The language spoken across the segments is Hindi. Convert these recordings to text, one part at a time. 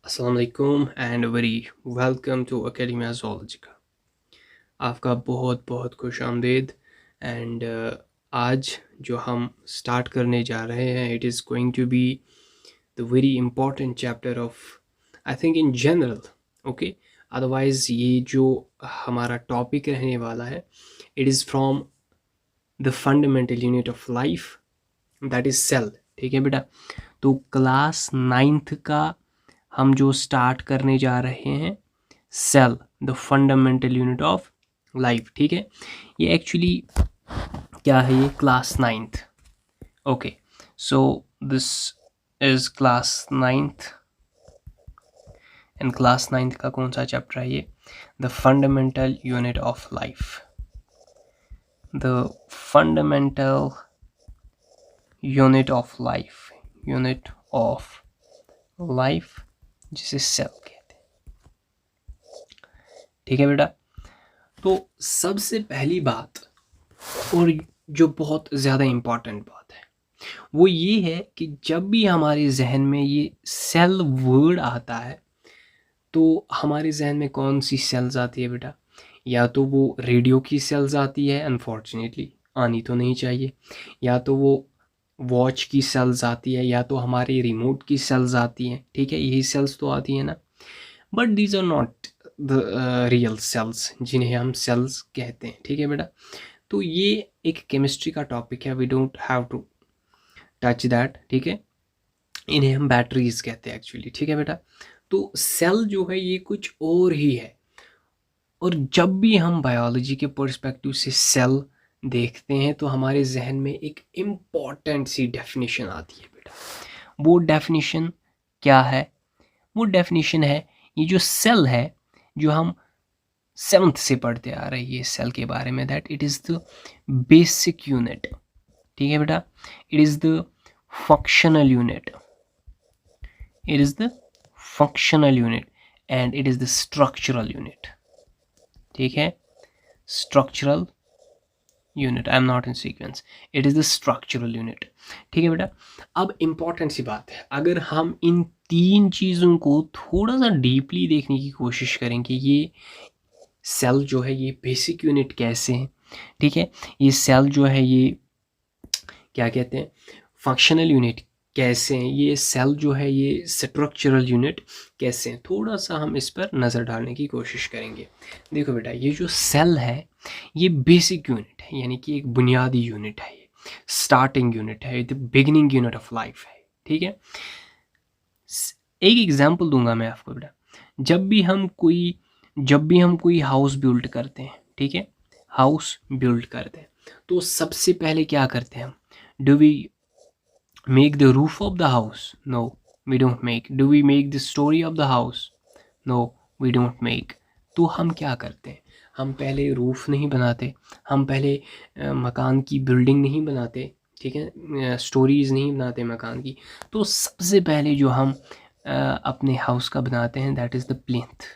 अस्सलाम वालेकुम and very welcome to academia zoology. आपका बहुत बहुत खुश आमदीद। एंड आज जो हम स्टार्ट करने जा रहे हैं, it is going to be the very important chapter of, I think, in general. Okay, otherwise ये जो हमारा टॉपिक रहने वाला है, it is from the fundamental unit of life, that is cell. ठीक है बेटा, तो क्लास 9th का हम जो स्टार्ट करने जा रहे हैं, cell the fundamental unit of life. ठीक है, ये एक्चुअली क्या है, ये class 9th। Okay, so this is class 9th and class 9th का कौन सा चैप्टर है ये? The fundamental unit of life. The fundamental unit of life, unit of life जिसे सेल कहते हैं। ठीक है बेटा, तो सबसे पहली बात और जो बहुत ज़्यादा इम्पॉर्टेंट बात है वो ये है कि जब भी हमारे जहन में ये सेल वर्ड आता है तो हमारे जहन में कौन सी सेल्स आती है बेटा? या तो वो रेडियो की सेल्स आती है, अनफॉर्चुनेटली आनी तो नहीं चाहिए, या तो वो वॉच की सेल्स आती है, या तो हमारे रिमोट की सेल्स आती हैं। ठीक है, यही सेल्स तो आती है ना, but these are not the real cells जिन्हें हम सेल्स कहते हैं। ठीक है बेटा, तो ये एक केमिस्ट्री का टॉपिक है, we don't have to touch that. ठीक है, इन्हें हम बैटरीज कहते हैं एक्चुअली। ठीक है बेटा, तो सेल जो है ये कुछ और ही है। और जब भी हम बायोलॉजी के पर्सपेक्टिव से सेल देखते हैं तो हमारे जहन में एक इम्पॉर्टेंट सी डेफिनेशन आती है बेटा। वो डेफिनेशन क्या है? वो डेफिनेशन है, ये जो सेल है, जो हम 7th से पढ़ते आ रही है सेल के बारे में, that it is the basic unit. ठीक है बेटा, it is the functional unit, it is the functional unit and it is the structural unit. ठीक है, structural unit, I am not in sequence, it is the structural unit. ठीक है बेटा, अब इम्पॉर्टेंट सी बात है, अगर हम इन तीन चीज़ों को थोड़ा सा डीपली देखने की कोशिश करें कि ये सेल जो है ये बेसिक यूनिट कैसे हैं। ठीक है, ये सेल जो है ये क्या कहते हैं, फंक्शनल यूनिट कैसे हैं, ये सेल जो है ये स्ट्रक्चरल यूनिट कैसे हैं, थोड़ा सा हम इस पर नज़र डालने की कोशिश करेंगे। देखो बेटा, ये जो सेल है ये बेसिक यूनिट है, यानी कि एक बुनियादी यूनिट है, ये स्टार्टिंग यूनिट है, the beginning unit of life है। ठीक है, एक एग्जांपल दूंगा मैं आपको बेटा। जब भी हम कोई हाउस बिल्ड करते हैं, ठीक है, हाउस बिल्ड करते हैं तो सबसे पहले क्या करते हैं हम? Do we make the roof of the house? No, we don't make. Do we make the story of the house? No, we don't make. तो हम क्या करते हैं? हम पहले रूफ नहीं बनाते, हम पहले मकान की बिल्डिंग नहीं बनाते। ठीक है, स्टोरीज नहीं बनाते मकान की। तो सबसे पहले जो हम अपने हाउस का बनाते हैं, दैट इज़ द प्लिंथ।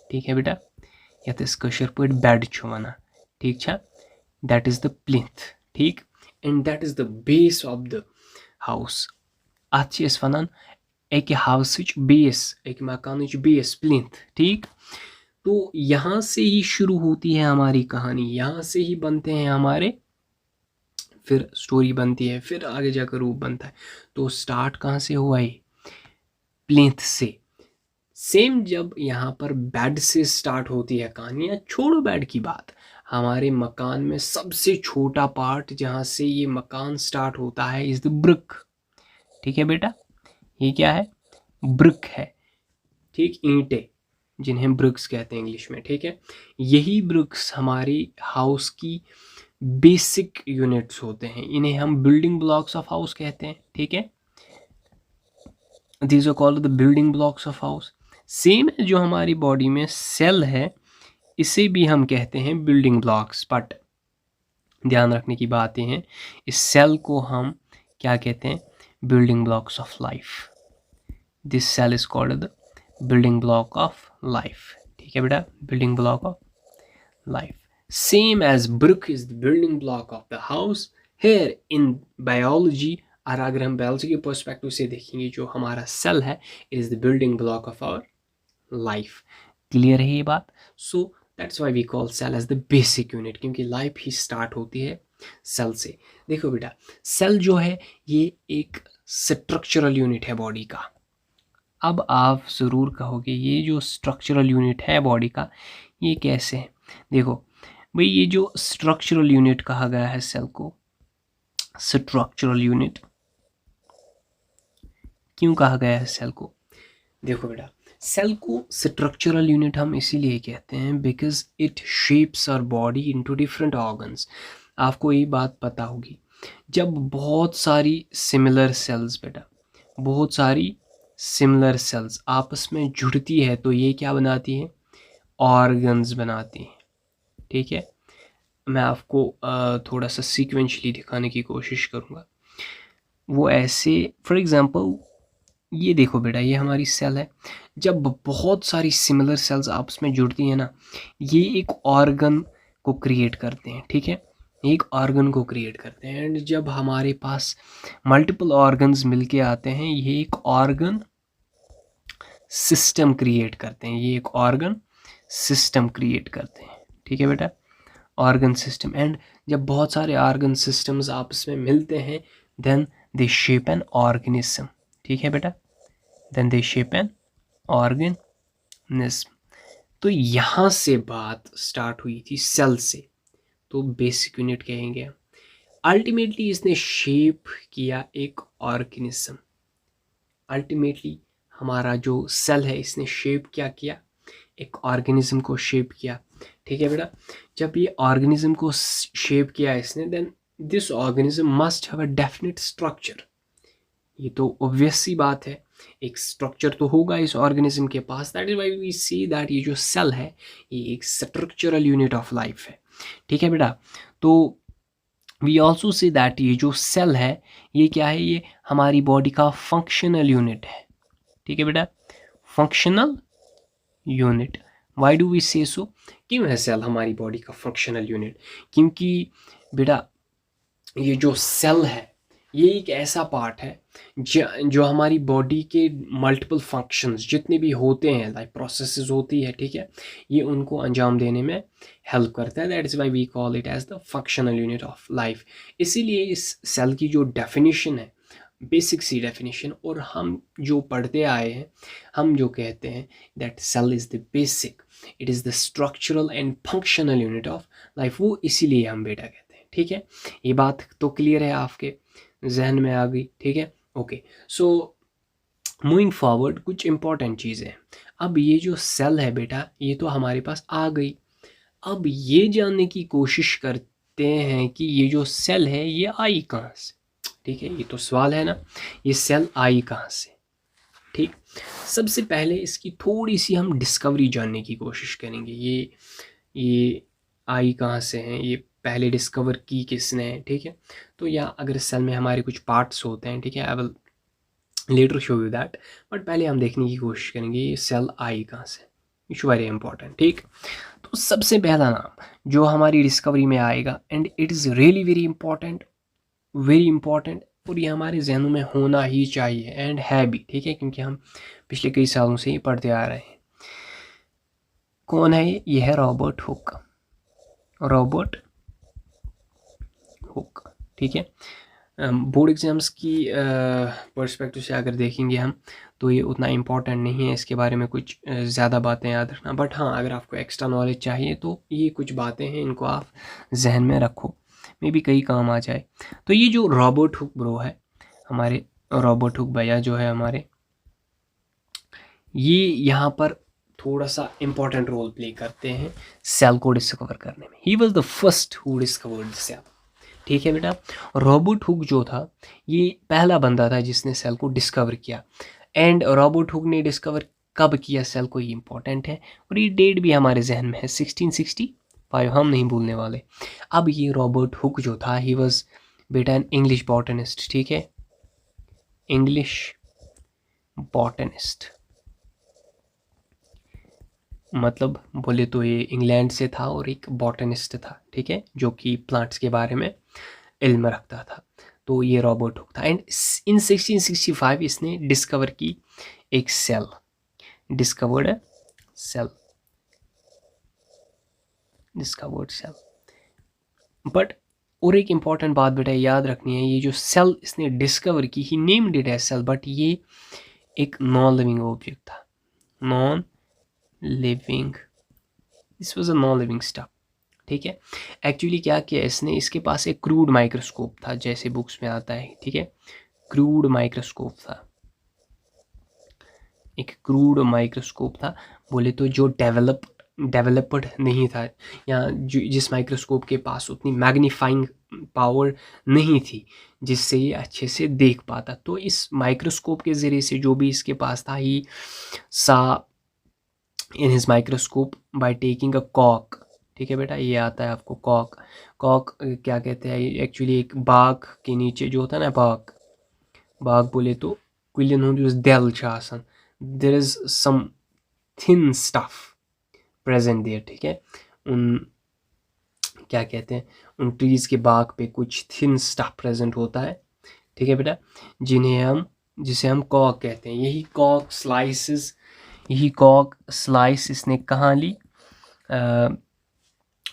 ठीक है बेटा, यत कशर पे बेड वन, ठीक छा, दैट इज़ द प्लिंथ। ठीक, and that is the base of the house. अत वन एक हाउस बेस, एक मकान बेस, प्लिंथ। ठीक, तो यहाँ से ही शुरू होती है हमारी कहानी, यहाँ से ही बनते हैं हमारे, फिर स्टोरी बनती है, फिर आगे जाकर रूप बनता है। तो स्टार्ट कहाँ से हुआ ये? प्लिंथ से। सेम जब यहाँ पर बेड से स्टार्ट होती है कहानियाँ, छोड़ो बेड की बात, हमारे मकान में सबसे छोटा पार्ट जहाँ से ये मकान स्टार्ट होता है इज़ द ब्रिक। ठीक है बेटा, ये क्या है? ब्रिक है। ठीक, ईंटें जिन्हें ब्रिक्स कहते हैं इंग्लिश में। ठीक है, यही ब्रिक्स हमारी हाउस की बेसिक यूनिट्स होते हैं, इन्हें हम बिल्डिंग ब्लॉक्स ऑफ हाउस कहते हैं। ठीक है, these are called the building blocks of house. Same है जो हमारी बॉडी में सेल है, इसे भी हम कहते हैं बिल्डिंग ब्लॉक्स। बट ध्यान रखने की बात यह है, इस सेल को हम क्या कहते हैं? Building blocks of life. This cell is called the building block of life. ठीक है बेटा, building block of life. Same as brick is the building block of the house, here in biology और अगर हम बायोलॉजी के पर्सपेक्टिव से देखेंगे, जो हमारा सेल है, it is the building block of our life. Clear है ये बात? So that's why we call cell as the basic unit, क्योंकि लाइफ ही स्टार्ट होती है सेल से। देखो बेटा, सेल जो है ये एक स्ट्रक्चरल यूनिट है बॉडी का। अब आप ज़रूर कहोगे ये जो स्ट्रक्चरल यूनिट है बॉडी का, ये कैसे है? देखो भाई, ये जो स्ट्रक्चरल यूनिट कहा गया है सेल को, स्ट्रक्चरल यूनिट क्यों कहा गया है सेल को? देखो बेटा, सेल को स्ट्रक्चरल यूनिट हम इसीलिए कहते हैं because it shapes our body into different organs. आपको ये बात पता होगी, जब बहुत सारी सिमिलर सेल्स बेटा, बहुत सारी सिमिलर सेल्स आपस में जुड़ती है तो ये क्या बनाती है? ऑर्गन्स बनाती हैं। ठीक है, मैं आपको थोड़ा सा सीक्वेंशली दिखाने की कोशिश करूँगा। वो ऐसे, फॉर एग्जांपल ये देखो बेटा, ये हमारी सेल है। जब बहुत सारी सिमिलर सेल्स आपस में जुड़ती हैं ना, ये एक ऑर्गन को क्रिएट करते हैं। ठीक है, एक ऑर्गन को क्रिएट करते हैं। एंड जब हमारे पास मल्टीपल ऑर्गन्स मिलके आते हैं, ये एक ऑर्गन सिस्टम क्रिएट करते हैं। ये एक ऑर्गन सिस्टम क्रिएट करते हैं। ठीक है बेटा, ऑर्गन सिस्टम। एंड जब बहुत सारे ऑर्गन सिस्टम्स आपस में मिलते हैं, then they shape an organism. ठीक है बेटा, then they shape an organism. तो यहाँ से बात स्टार्ट हुई थी सेल से, तो बेसिक यूनिट कहेंगे हम। अल्टीमेटली इसने शेप किया एक ऑर्गेनिज्म। अल्टीमेटली हमारा जो सेल है, इसने शेप क्या किया? एक ऑर्गेनिज्म को शेप किया। ठीक है बेटा, जब ये ऑर्गेनिज्म को शेप किया इसने, then this organism must have a definite structure. ये तो ऑब्वियस सी बात है, एक स्ट्रक्चर तो होगा इस ऑर्गेनिज्म के पास। That is why we see that ये जो सेल है, ये एक स्ट्रक्चरल यूनिट ऑफ लाइफ है। ठीक है बेटा, तो वी ऑल्सो सी दैट ये जो सेल है, ये क्या है? ये हमारी बॉडी का फंक्शनल यूनिट है। ठीक है बेटा, functional unit. Why do we say so? क्यों है सेल हमारी बॉडी का फंक्शनल यूनिट? क्योंकि बेटा, ये जो सेल है, ये एक ऐसा पार्ट है जो हमारी बॉडी के मल्टीपल फंक्शंस जितने भी होते हैं, लाइक प्रोसेसेस होती है, ठीक है, ये उनको अंजाम देने में हेल्प करता है। That is why we call it as the functional unit of life. इसीलिए इस सेल की जो डेफिनेशन है, बेसिक सी डेफिनेशन, और हम जो पढ़ते आए हैं, हम जो कहते हैं that cell is the basic, it is the structural and functional unit of life, वो इसीलिए हम बेटा कहते हैं। ठीक है, ये बात तो क्लियर है, आपके जहन में आ गई? ठीक है, ओके। सो मूविंग फॉरवर्ड, कुछ इंपॉर्टेंट चीज़ें। अब ये जो सेल है बेटा, ये तो हमारे पास आ गई। अब ये जानने की कोशिश करते हैं कि ये जो सेल है, ये आई कहाँ से? ठीक है, ये तो सवाल है ना, ये सेल आई कहाँ से? ठीक, सबसे पहले इसकी थोड़ी सी हम डिस्कवरी जानने की कोशिश करेंगे। ये आई कहाँ से हैं, ये पहले डिस्कवर की किसने है? ठीक है, तो यहाँ अगर सेल में हमारे कुछ पार्ट्स होते हैं, ठीक है, I will later show you that, but पहले हम देखने की कोशिश करेंगे ये सेल आई कहाँ से। It's very important. ठीक, तो सबसे पहला नाम जो हमारी डिस्कवरी में आएगा, and it is really very important, very important, और ये हमारे जहनों में होना ही चाहिए एंड है भी। ठीक है, क्योंकि हम पिछले कई सालों से ही पढ़ते आ रहे हैं। कौन है ये? ये है रॉबर्ट हुक। Robert Hooke. ठीक है, बोर्ड एग्ज़ाम्स की पर्सपेक्टिव से अगर देखेंगे हम, तो ये उतना इम्पॉर्टेंट नहीं है, इसके बारे में कुछ ज़्यादा बातें याद रखना। बट हाँ, अगर आपको एक्स्ट्रा नॉलेज चाहिए तो ये कुछ बातें हैं, इनको आप जहन में रखो, मे भी कई काम आ जाए। तो ये जो रॉबर्ट हुक ब्रो है, हमारे रॉबर्ट हुक भैया जो है हमारे, ये यहाँ पर थोड़ा सा इम्पॉर्टेंट रोल प्ले करते हैं सेल को डिस्कवर करने में। He was the first who discovered the cell. ठीक है बेटा, रॉबर्ट हुक जो था, ये पहला बंदा था जिसने सेल को डिस्कवर किया। एंड रॉबर्ट हुक ने डिस्कवर कब किया सेल को, ये इंपॉर्टेंट है, और ये डेट भी हमारे जहन में है 1665, हम नहीं भूलने वाले। अब ये रॉबर्ट हुक जो था, ही वॉज बेटा एन इंग्लिश बॉटनिस्ट। ठीक है, इंग्लिश बॉटनिस्ट, मतलब बोले तो ये इंग्लैंड से था और एक बॉटनिस्ट था। ठीक है, जो कि प्लांट्स के बारे में इल्म रखता था। तो ये रॉबर्ट हुक था। एंड इन 1665 इसने डिस्कवर की एक cell, discovered cell, discovered cell. But और एक इम्पॉर्टेंट बात बेटा याद रखनी है, ये जो सेल इसने डिस्कवर की, he named it as cell, but ये एक नॉन लिविंग ऑब्जेक्ट था, non living, this was a non living stuff. ठीक है, एक्चुअली क्या किया इसने, इसके पास एक क्रूड माइक्रोस्कोप था, जैसे बुक्स में आता है। ठीक है, क्रूड माइक्रोस्कोप था, एक क्रूड माइक्रोस्कोप था, बोले तो जो डेवलप्ड नहीं था, या जिस माइक्रोस्कोप के पास उतनी मैग्नीफाइंग पावर नहीं थी जिससे ये अच्छे से देख पाता। तो इस माइक्रोस्कोप के ज़रिए से जो भी इसके पास था, he saw in his microscope by taking a कॉक। ठीक है बेटा, ये आता है आपको कॉक। कॉक क्या कहते हैं, एक्चुअली एक बाघ के नीचे जो होता है ना, बाघ बोले तो कुलियन हुंद युस दिल छ आसान, there is some thin stuff present there. ठीक है, उन क्या कहते हैं, उन ट्रीज के बाग पे कुछ थिन स्टफ प्रेजेंट होता है। ठीक है बेटा, जिसे हम कॉक कहते हैं। यही कॉक स्लाइसेस, यही कॉक स्लाइस इसने कहाँ ली,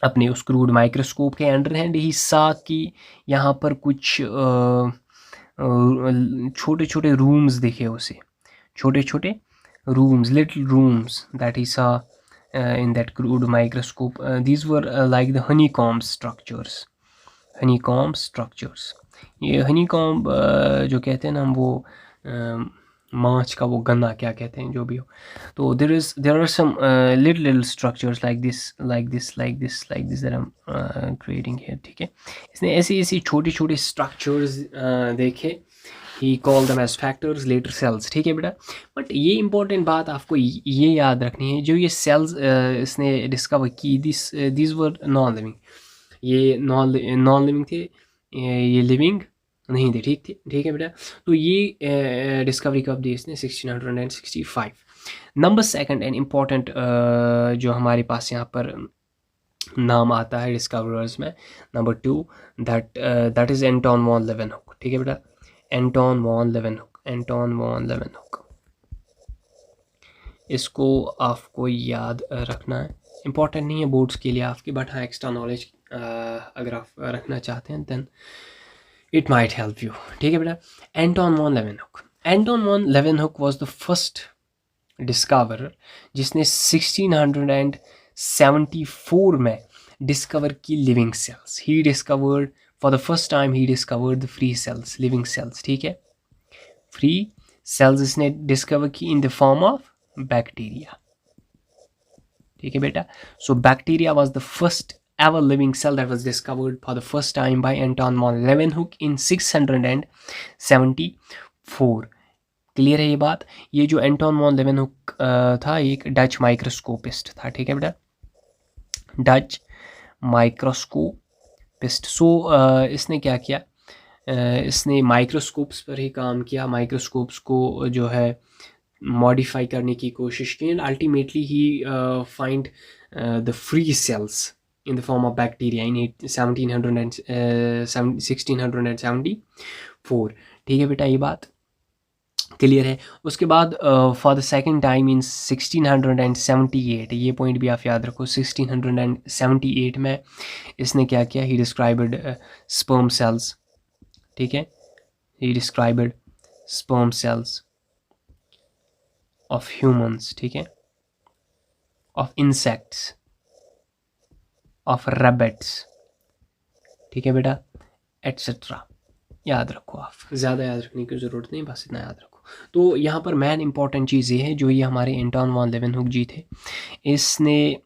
अपने उस क्रूड माइक्रोस्कोप के अंडर हैंड। ही सा कि यहाँ पर कुछ छोटे छोटे रूम्स दिखे उसे, छोटे छोटे rooms, little rooms that he सा in that crude microscope. These were like the honeycomb structures, honeycomb structures. ये honeycomb जो कहते हैं ना हम, वो माछ का वो गन्ना क्या कहते हैं, जो भी हो। तो there are some little structures like this that I'm creating here। ठीक है, इसने ऐसी छोटी छोटी structures देखे, he called them as factors, later cells। ठीक है बेटा, बट ये इंपॉर्टेंट बात आपको ये याद रखनी है, जो ये सेल्स इसने डिस्कवर की, दिस वर नॉन लिविंग, ये नॉन लिविंग थे, ये लिविंग नहीं थे। ठीक है बेटा, तो ये डिस्कवरी कब दी इसने, 1665। नंबर सेकंड एंड इम्पॉर्टेंट जो हमारे पास यहाँ पर नाम आता है डिस्कवरर्स में, number 2, that is Anton von Leeuwenhoek. ठीक है बेटा, एंटोन वॉन लेवेनहुक, इसको आपको याद रखना है, इम्पॉर्टेंट नहीं है बोर्ड्स के लिए आपके, बट हाँ एक्स्ट्रा नॉलेज अगर आप रखना चाहते हैं then it might help you. ठीक है बेटा, Anton von Leeuwenhoek was the first discoverer जिसने 1674 में डिस्कवर की living cells. He discovered for the first time, he discovered the free cells, living cells. ठीक है, फ्री सेल्स इसने डिस्कवर की in the form of bacteria. ठीक है बेटा, so bacteria was the first ever living cell that was discovered for the first time by Anton von Leeuwenhoek in 674। Clear है ये बात। ये जो एंटोन वॉन लेवेनहुक था, एक डच माइक्रोस्कोपिस्ट था। ठीक है बेटा, डच माइक्रोस्कोपिस्ट। सो इसने क्या किया, इसने माइक्रोस्कोप्स पर ही काम किया, माइक्रोस्कोप्स को जो है मॉडिफाई करने की कोशिश की, and ultimately he find the free cells in the form of bacteria in 1674। ठीक है बेटा, ये बात क्लियर है। उसके बाद for the second time in 1678, ये पॉइंट भी आप याद रखो, 1678 में इसने क्या किया, ही डिस्क्राइब्ड स्पर्म सेल्स। ठीक है, ही described sperm cells of humans. ठीक है, ऑफ इंसेक्ट्स, ऑफ रैबिट्स। ठीक है बेटा, एट्सेट्रा। याद रखो, आप ज़्यादा याद रखने की ज़रूरत नहीं, बस इतना याद रखो। तो यहाँ पर मेन इंपॉर्टेंट चीज़ ये है, जो ये हमारे एंटोन वॉन लेवेनहुक जी थे, इसने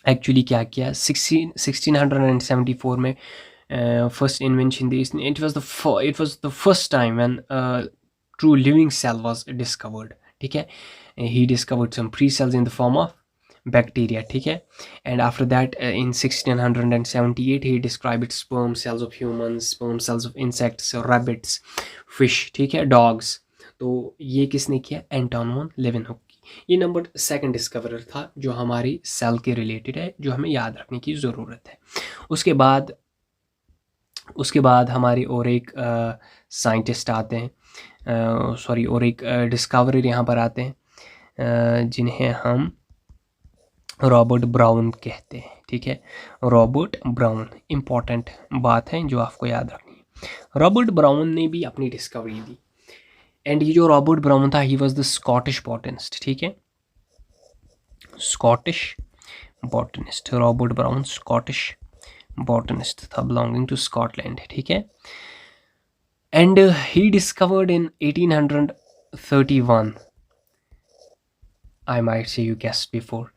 एक्चुअली क्या किया, 1674 में फर्स्ट इन्वेंशन दी इसने। It was the first time when true living cell was discovered. ठीक है, he discovered some free cells in the form of bacteria। ठीक है, and after that in 1678 he described sperm cells of humans, sperm cells of insects, rabbits, fish। ठीक है, dogs। तो ये किसने किया, एंटोन वॉन लेवेनहुक की। ये नंबर सेकंड डिस्कवरर था जो हमारी सेल के रिलेटेड है, जो हमें याद रखने की ज़रूरत है। उसके बाद उसके बाद हमारे और एक साइंटिस्ट आते हैं, सॉरी, और एक डिस्कवरर यहाँ पर आते हैं, जिन्हें हम रॉबर्ट ब्राउन कहते हैं। ठीक है, रॉबर्ट ब्राउन, इम्पॉर्टेंट बात है जो आपको याद रखनी है। रॉबर्ट ब्राउन ने भी अपनी डिस्कवरी दी, एंड ये जो रॉबर्ट ब्राउन था, he was the Scottish botanist. ठीक है, Scottish botanist, Robert brown Scottish botanist था, बिलोंगिंग टू स्कॉटलैंड। ठीक है, and he discovered in 1831, I might say you guessed before,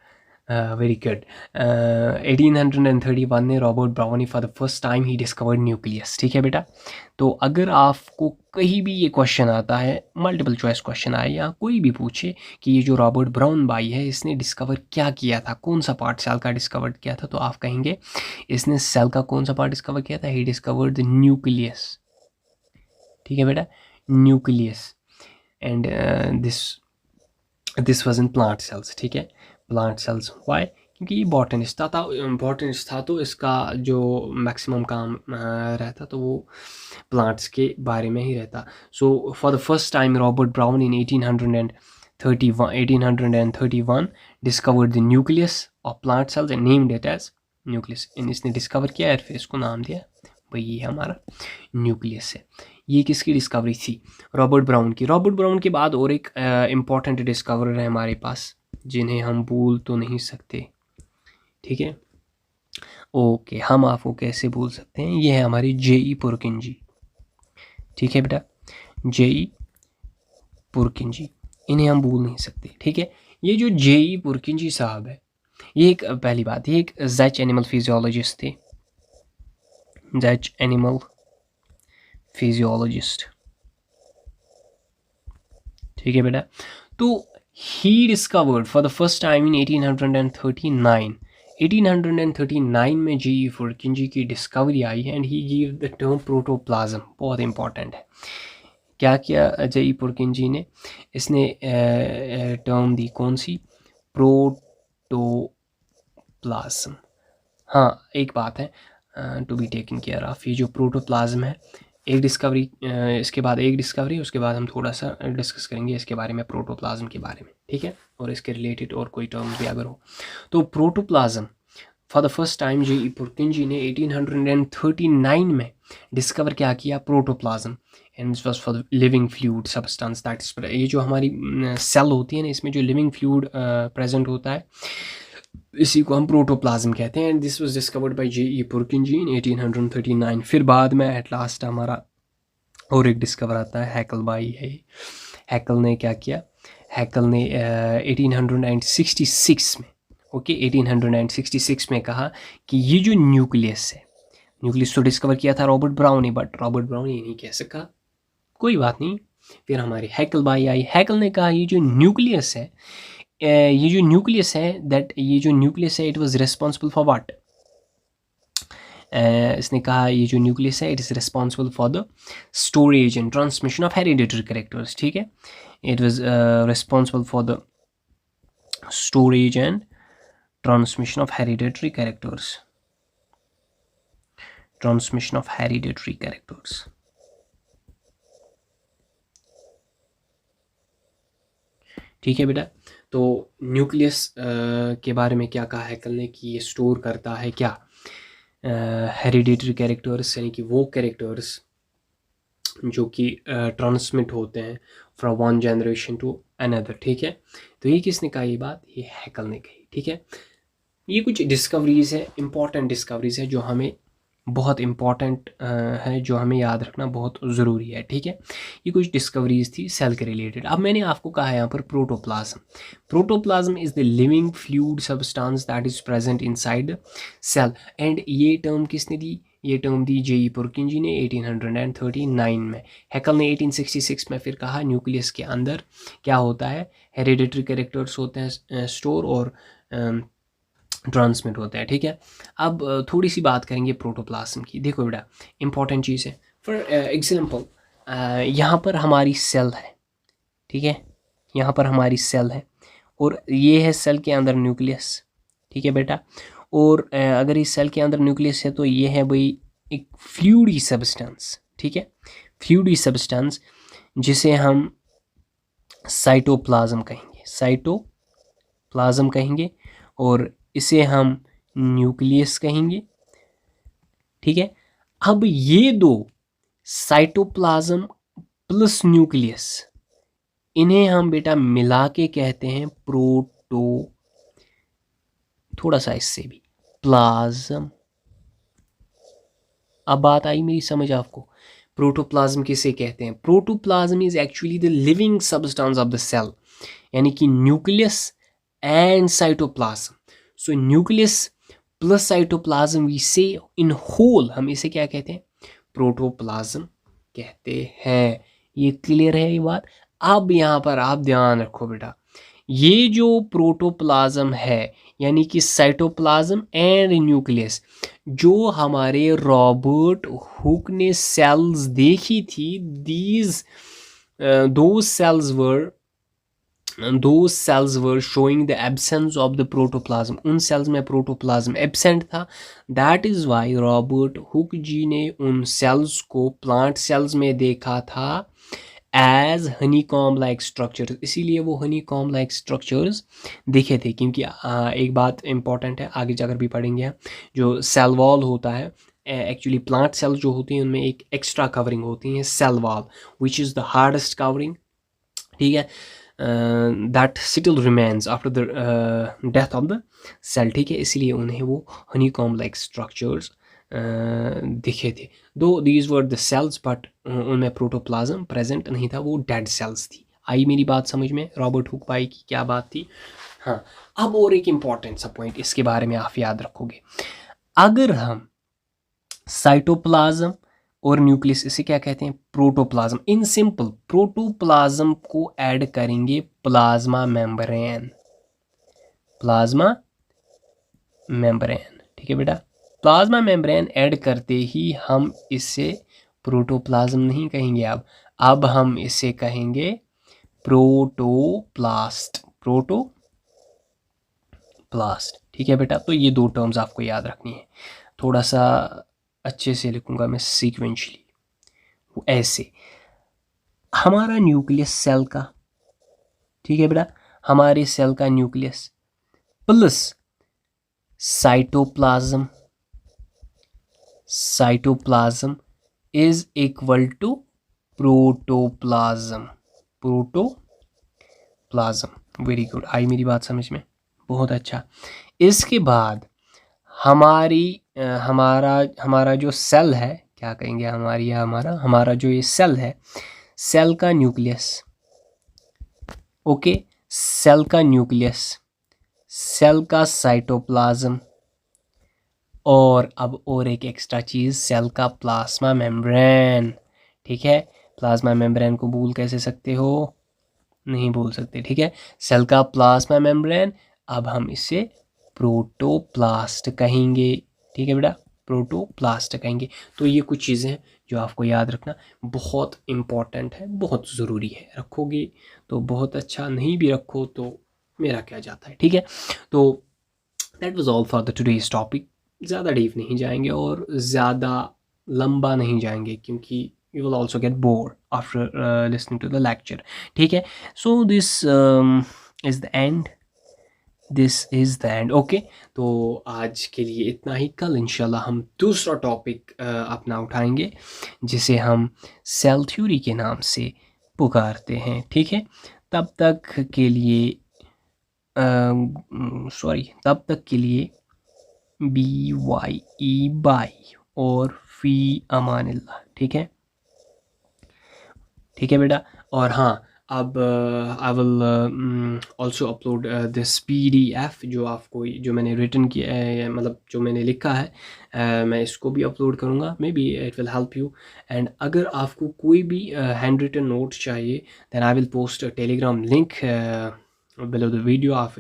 very good. 1831 में रॉबर्ट ब्राउन ने for the first time he discovered nucleus. ठीक है बेटा, तो अगर आपको कहीं भी ये क्वेश्चन आता है, मल्टीपल चॉइस क्वेश्चन आए या कोई भी पूछे कि ये जो रॉबर्ट ब्राउन भाई है, इसने डिस्कवर क्या किया था, कौन सा पार्ट सेल का डिस्कवर किया था, तो आप कहेंगे इसने सेल का कौन सा पार्ट डिस्कवर किया था, ही डिस्कवर्ड द न्यूक्लियस। ठीक है बेटा, nucleus, and this was in plant cells. ठीक है, प्लांट सेल्स, वाई, क्योंकि ये बॉटनिस्ट था तो इसका जो मैक्सिमम काम रहता तो वो प्लांट्स के बारे में ही रहता। So for the first time Robert Brown in 1831 discovered the nucleus of plant cells and named it as nucleus. इसने डिस्कवर किया और फिर इसको नाम दिया भाई ये हमारा न्यूक्लियस है। ये किसकी डिस्कवरी थी, रॉबर्ट ब्राउन की। रॉबर्ट ब्राउन के बाद और एक इम्पॉर्टेंट डिस्कवरर है हमारे पास, जिन्हें हम भूल तो नहीं सकते। ठीक है, ओके, हम आपको कैसे भूल सकते हैं, ये है हमारी जेई पुरकिंजी। ठीक है बेटा, जेई पुरकिंजी, इन्हें हम भूल नहीं सकते। ठीक है, ये जो जेई पुरकिंजी साहब है, ये एक, पहली बात, ये एक डच एनिमल फिजियोलॉजिस्ट थे, डच एनिमल फिजियोलॉजिस्ट। ठीक है बेटा, तो ही discovered for the first time in 1839 में जेई पुरकिंजी की डिस्कवरी आई है, and he give the term protoplasm. बहुत इंपॉर्टेंट है, क्या किया जेई पुरकिंजी ने, इसने टर्म दी कौन सी, प्रोटोप्लाज्म। हाँ, एक बात है to be taken care of, ये जो प्रोटोप्लाज्म है, एक डिस्कवरी, इसके बाद एक डिस्कवरी, उसके बाद हम थोड़ा सा डिस्कस करेंगे इसके बारे में, प्रोटोप्लाज्म के बारे में। ठीक है, और इसके रिलेटेड और कोई टर्म्स भी अगर हो तो। Protoplasm for the first time J E Purkinje ने 1839 में डिस्कवर क्या किया, protoplasm, and this was for living fluid substance that is, ये जो हमारी सेल होती है ना, इसमें जो लिविंग फ्लूइड प्रेजेंट होता है, इसी को हम प्रोटोप्लाज्म कहते हैं। And this was discovered by J E Purkinje in 1839। फिर बाद में एट लास्ट हमारा और एक डिस्कवर आता है, हैकल भाई है। हैकल ने क्या किया, हैकल ने 1866 में, ओके 1866 में कहा कि ये जो न्यूक्लियस है, न्यूक्लियस तो डिस्कवर किया था रॉबर्ट ब्राउन ने, बट रॉबर्ट ब्राउन ये नहीं कह सका, कोई बात नहीं। फिर हमारी हैकल भाई आई, हैकल ने कहा ये जो न्यूक्लियस है, दैट ये जो न्यूक्लियस है, it was responsible for what, इसने कहा ये जो न्यूक्लियस है, it is responsible for the storage and transmission of hereditary characters. ठीक है, it was responsible for the storage and transmission of hereditary characters, transmission of hereditary characters. ठीक है बेटा, तो न्यूक्लियस के बारे में क्या कहा हैकल ने कि ये स्टोर करता है क्या, हेरिडिटरी कैरेक्टर्स, यानी कि वो कैरेक्टर्स जो कि ट्रांसमिट होते हैं from one generation to another. ठीक है, तो ये किसने कहा ये बात, ये हैकल ने कही। ठीक है, ये कुछ डिस्कवरीज है, इंपॉर्टेंट डिस्कवरीज है जो हमें बहुत इम्पॉर्टेंट है, जो हमें याद रखना बहुत ज़रूरी है। ठीक है, ये कुछ डिस्कवरीज थी सेल के रिलेटेड। अब मैंने आपको कहा है यहाँ पर protoplasm is the living fluid substance that is present inside the cell. And ये टर्म किसने दी, ये टर्म दी जेई पुरकिंजी ने 1839 में। हैकल ने 1866 में फिर कहा न्यूक्लियस के अंदर क्या होता है, हेरिडिटरी कैरेक्टर्स होते हैं स्टोर और ट्रांसमिट होता है। ठीक है, अब थोड़ी सी बात करेंगे प्रोटोप्लाज्म की। देखो बेटा, इंपॉर्टेंट चीज़ है। फॉर एग्जांपल, यहाँ पर हमारी सेल है, ठीक है, यहाँ पर हमारी सेल है और ये है सेल के अंदर न्यूक्लियस। ठीक है बेटा, और अगर इस सेल के अंदर न्यूक्लियस है तो ये है भाई एक फ्लूइडी सब्सटेंस, ठीक है, फ्लूइडी सब्सटेंस जिसे हम साइटोप्लाज्म कहेंगे, साइटोप्लाज्म कहेंगे, और इसे हम न्यूक्लियस कहेंगे, ठीक है। अब ये दो साइटोप्लाज्म प्लस न्यूक्लियस, इन्हें हम बेटा मिला के कहते हैं थोड़ा सा इससे भी प्लाज्म। अब बात आई मेरी समझ आपको, प्रोटोप्लाज्म किसे कहते हैं? Protoplasm is actually the living substance of the cell, यानी कि nucleus and cytoplasm. So nucleus plus cytoplasm we say in whole, हम इसे क्या कहते हैं? प्रोटोप्लाज्म कहते हैं। ये क्लियर है ये बात? अब यहाँ पर आप ध्यान रखो बेटा, ये जो प्रोटोप्लाज्म है यानी कि साइटोप्लाज्म एंड न्यूक्लियस, जो हमारे रॉबर्ट हुक ने सेल्स देखी थी, these those cells were showing the absence of the protoplasm, उन सेल्स में प्रोटोप्लाज्म एब्सेंट था। That is why Robert Hooke ji ने उन सेल्स को प्लांट सेल्स में देखा था एज हनीकॉम्ब लाइक स्ट्रक्चर्स, इसीलिए वो हनीकॉम्ब लाइक स्ट्रक्चर्स दिखे थे। क्योंकि एक बात इंपॉर्टेंट है, आगे जाकर भी पढ़ेंगे हम, जो सेल वॉल होता है, एक्चुअली प्लांट सेल्स जो होती हैं उनमें एक एक्स्ट्रा कवरिंग होती है cell wall, which is the hardest covering, ठीक है, that still remains after the death of the cell, ठीक है। इसलिए उन्हें वो हनीकॉम्ब लाइक स्ट्रक्चर्स दिखे थे। Though these were the cells, but उनमें प्रोटोप्लाज्म प्रेजेंट नहीं था, वो डेड सेल्स थी। आई मेरी बात समझ में? रॉबर्ट हुक भाई की क्या बात थी? हाँ, अब और एक इम्पॉर्टेंट सा पॉइंट इसके बारे में आप याद रखोगे, अगर हम साइटोप्लाज्म और न्यूक्लियस, इसे क्या कहते हैं? प्रोटोप्लाज्म। इन सिंपल प्रोटोप्लाज्म को ऐड करेंगे प्लाज्मा मेम्ब्रेन, प्लाज्मा मेम्ब्रेन, ठीक है बेटा। प्लाज्मा मेम्ब्रेन ऐड करते ही हम इसे प्रोटोप्लाज्म नहीं कहेंगे, अब हम इसे कहेंगे प्रोटोप्लास्ट, प्रोटोप्लास्ट, ठीक है बेटा। तो ये दो टर्म्स आपको याद रखनी है, थोड़ा सा अच्छे से लिखूंगा मैं सीक्वेंशली, वो ऐसे, हमारा न्यूक्लियस सेल का, ठीक है बेटा, हमारे सेल का nucleus plus cytoplasm, cytoplasm is equal to protoplasm, protoplasm. Very good, आई मेरी बात समझ में? बहुत अच्छा। इसके बाद हमारा जो सेल है, क्या कहेंगे, हमारा जो ये सेल है, सेल का न्यूक्लियस, ओके, सेल का न्यूक्लियस, सेल का साइटोप्लाज्म, और अब और एक एक्स्ट्रा चीज़, सेल का प्लाज्मा मेम्ब्रेन, ठीक है। प्लाज्मा मेम्ब्रेन को भूल कैसे सकते हो? नहीं भूल सकते, ठीक है। सेल का प्लाज्मा मेम्ब्रेन, अब हम इसे प्रोटोप्लास्ट कहेंगे, ठीक है बेटा, प्रोटोप्लास्ट कहेंगे। तो ये कुछ चीज़ें हैं जो आपको याद रखना बहुत इम्पॉर्टेंट है, बहुत ज़रूरी है। रखोगे तो बहुत अच्छा, नहीं भी रखो तो मेरा क्या जाता है, ठीक है। तो that was all for the today's topic. ज़्यादा डीप नहीं जाएंगे और ज़्यादा लंबा नहीं जाएंगे, क्योंकि you will also get bored after listening to the lecture, ठीक है। So this is the end, okay। तो आज के लिए इतना ही, कल इंशाल्लाह हम दूसरा टॉपिक अपना उठाएंगे जिसे हम सेल थ्योरी के नाम से पुकारते हैं, ठीक है। तब तक के लिए BYE बाय और फी अमानिल्लाह, ठीक है, ठीक है बेटा। और हाँ, अब I will also upload this PDF जो मैंने रिटन किया है, मतलब जो मैंने लिखा है, मैं इसको भी अपलोड करूँगा, maybe it will help you. And अगर आपको कोई भी हैंड रिटन नोट चाहिए, then I will post Telegram link below the video. आप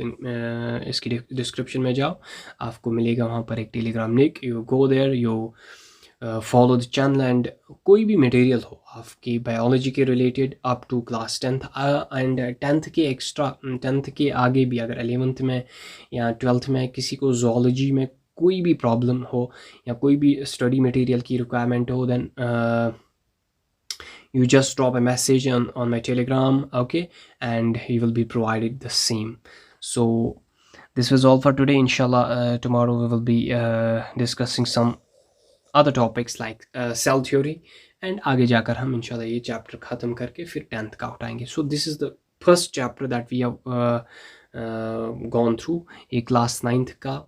इसकी डिस्क्रिप्शन में जाओ, आपको मिलेगा वहाँ पर एक Telegram link, you go there, you follow the channel, and कोई भी मटेरियल हो आपकी बायोलॉजी के related up to class 10th and 10th के एक्स्ट्रा, 10th के आगे भी, अगर 11th में या 12th में किसी को जोलॉजी में कोई भी प्रॉब्लम हो या कोई भी स्टडी मटेरियल की रिक्वायरमेंट हो, then you just drop a message on my Telegram, okay, and he will be provided the same. So this was all for today. Inshallah, tomorrow we will be discussing some other topics like cell theory, and आगे जाकर हम इंशाल्लाह ये चैप्टर ख़त्म करके फिर 10th का उठाएंगे. So this is the first chapter that we have gone through. ये क्लास 9th का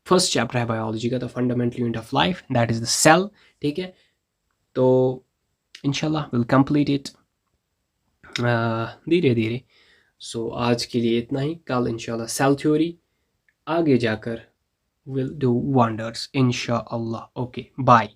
फर्स्ट चैप्टर है बायोलॉजी का, the fundamental unit of life, that is the cell. ठीक है, तो इंशाल्लाह विल कंप्लीट इट धीरे धीरे. सो आज के लिए इतना ही. कल इंशाल्लाह सेल थ्योरी, आगे जाकर विल डू वंडर्स इंशाल्लाह. Okay, bye.